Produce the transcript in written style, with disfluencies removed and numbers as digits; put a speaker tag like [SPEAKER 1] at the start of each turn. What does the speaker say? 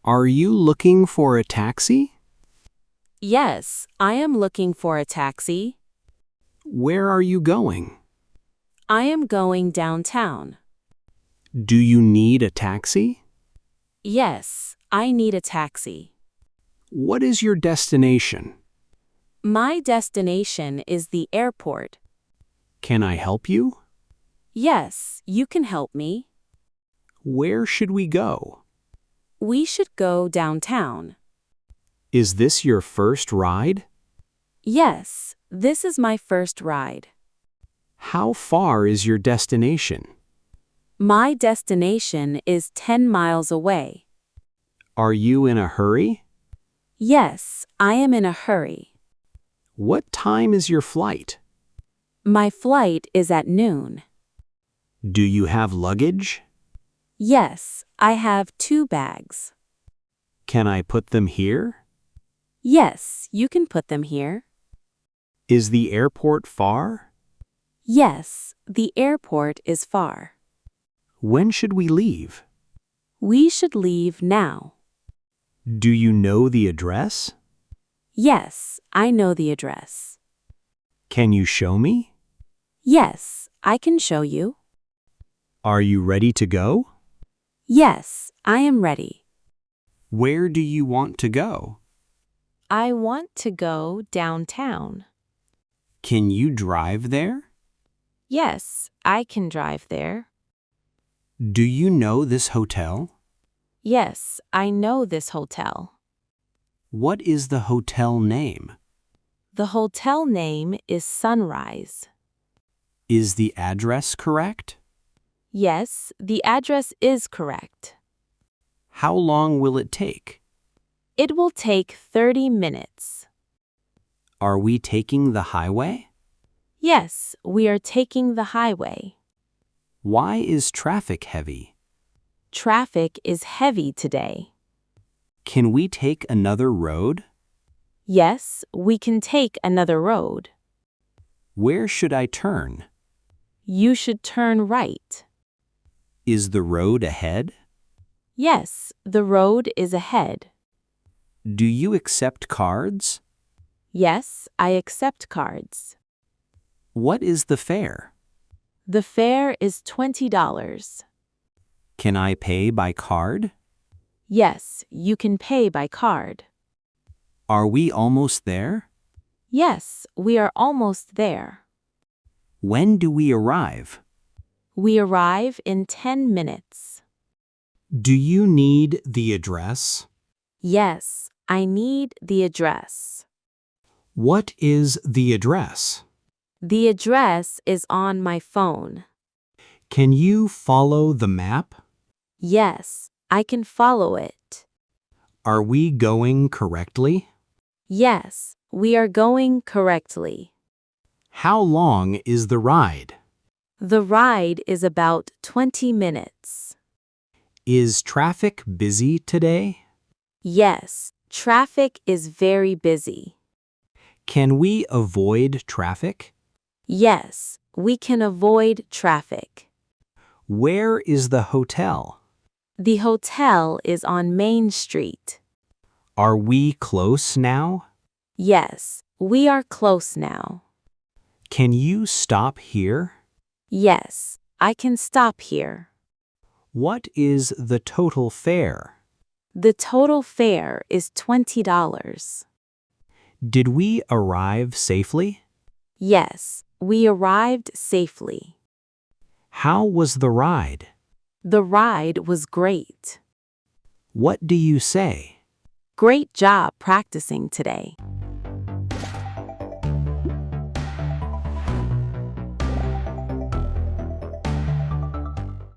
[SPEAKER 1] Are you looking for a taxi?
[SPEAKER 2] Yes, I am looking for a taxi.
[SPEAKER 1] Where are you going?
[SPEAKER 2] I am going downtown.
[SPEAKER 1] Do you need a taxi?
[SPEAKER 2] Yes, I need a taxi.
[SPEAKER 1] What is your destination?
[SPEAKER 2] My destination is the airport.
[SPEAKER 1] Can I help you?
[SPEAKER 2] Yes, you can help me.
[SPEAKER 1] Where should we go?
[SPEAKER 2] We should go downtown.
[SPEAKER 1] Is this your first ride?
[SPEAKER 2] Yes, this is my first ride.
[SPEAKER 1] How far is your destination?
[SPEAKER 2] My destination is 10 miles away.
[SPEAKER 1] Are you in a hurry?
[SPEAKER 2] Yes, I am in a hurry.
[SPEAKER 1] What time is your flight?
[SPEAKER 2] My flight is at noon.
[SPEAKER 1] Do you have luggage?
[SPEAKER 2] Yes, I have 2 bags.
[SPEAKER 1] Can I put them here?
[SPEAKER 2] Yes, you can put them here.
[SPEAKER 1] Is the airport far?
[SPEAKER 2] Yes, the airport is far.
[SPEAKER 1] When should we leave?
[SPEAKER 2] We should leave now.
[SPEAKER 1] Do you know the address?
[SPEAKER 2] Yes, I know the address.
[SPEAKER 1] Can you show me?
[SPEAKER 2] Yes, I can show you.
[SPEAKER 1] Are you ready to go?
[SPEAKER 2] Yes, I am ready.
[SPEAKER 1] Where do you want to go?
[SPEAKER 2] I want to go downtown.
[SPEAKER 1] Can you drive there?
[SPEAKER 2] Yes, I can drive there.
[SPEAKER 1] Do you know this hotel?
[SPEAKER 2] Yes, I know this hotel.
[SPEAKER 1] What is the hotel name?
[SPEAKER 2] The hotel name is Sunrise.
[SPEAKER 1] Is the address correct?
[SPEAKER 2] Yes, the address is correct.
[SPEAKER 1] How long will it take?
[SPEAKER 2] It will take 30 minutes.
[SPEAKER 1] Are we taking the highway?
[SPEAKER 2] Yes, we are taking the highway.
[SPEAKER 1] Why is traffic heavy?
[SPEAKER 2] Traffic is heavy today.
[SPEAKER 1] Can we take another road?
[SPEAKER 2] Yes, we can take another road.
[SPEAKER 1] Where should I turn?
[SPEAKER 2] You should turn right.
[SPEAKER 1] Is the road ahead?
[SPEAKER 2] Yes, the road is ahead.
[SPEAKER 1] Do you accept cards?
[SPEAKER 2] Yes, I accept cards.
[SPEAKER 1] What is the fare?
[SPEAKER 2] The fare is $20.
[SPEAKER 1] Can I pay by card?
[SPEAKER 2] Yes, you can pay by card.
[SPEAKER 1] Are we almost there?
[SPEAKER 2] Yes, we are almost there.
[SPEAKER 1] When do we arrive?
[SPEAKER 2] We arrive in 10 minutes.
[SPEAKER 1] Do you need the address?
[SPEAKER 2] Yes, I need the address.
[SPEAKER 1] What is the address?
[SPEAKER 2] The address is on my phone.
[SPEAKER 1] Can you follow the map?
[SPEAKER 2] Yes, I can follow it.
[SPEAKER 1] Are we going correctly?
[SPEAKER 2] Yes, we are going correctly.
[SPEAKER 1] How long is the ride?
[SPEAKER 2] The ride is about 20 minutes.
[SPEAKER 1] Is traffic busy today?
[SPEAKER 2] Yes, traffic is very busy.
[SPEAKER 1] Can we avoid traffic?
[SPEAKER 2] Yes, we can avoid traffic.
[SPEAKER 1] Where is the hotel?
[SPEAKER 2] The hotel is on Main Street.
[SPEAKER 1] Are we close now?
[SPEAKER 2] Yes, we are close now.
[SPEAKER 1] Can you stop here?
[SPEAKER 2] Yes, I can stop here.
[SPEAKER 1] What is the total fare?
[SPEAKER 2] The total fare is $20.
[SPEAKER 1] Did we arrive safely?
[SPEAKER 2] Yes, we arrived safely.
[SPEAKER 1] How was the ride?
[SPEAKER 2] The ride was great.
[SPEAKER 1] What do you say?
[SPEAKER 2] Great job practicing today.